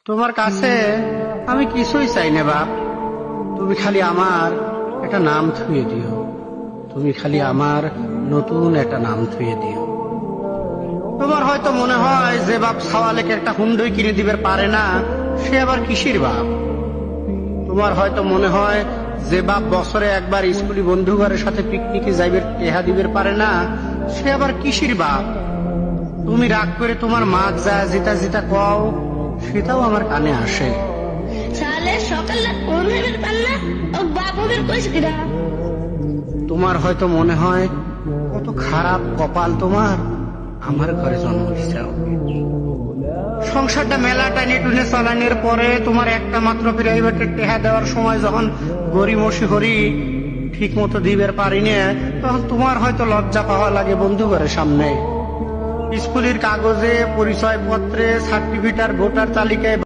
তোমার কাছে আমি কিছুই চাই না বাপ, তুমি খালি আমার একটা নাম থুয়ে দিও। তুমি খালি আমার নতুন একটা নাম থুয়ে দিও। তোমার হয়তো মনে হয় যে বাপ সওয়ালেকে একটা হুন্ডই কিনে দিবে পারে না, সে আবার কিসির বাপ। তোমার হয়তো মনে হয় যে বাপ বছরে একবার স্কুলি বন্ধু ঘরের সাথে পিকনিকে যাইবে টেহা দিবে পারে না, সে আবার কিসির বাপ। তুমি রাগ করে তোমার মা যা জিতা জিতা কও, সেটাও আমার কানে আসে। সালে সকালে কোন হেবের পান্না ও বাপ হেবের কইছ কিরা। তোমার হয়তো মনে হয় কত খারাপ কপাল তোমার, আমার ঘরে জন্ম দিছাও। সংসারটা মেলা টাইনে টুনে চালানোর পরে তোমার একটা মাত্র প্রাইভেটের টেহা দেওয়ার সময় যখন গরিমসি হরি ঠিক মতো দিবের পারি না, তখন তোমার হয়তো লজ্জা পাওয়া লাগে বন্ধু ঘরের সামনে। স্কুলের কাগজে, পরিচয় পত্রে, সার্টিফিকেট আর ভোটার তালিকায়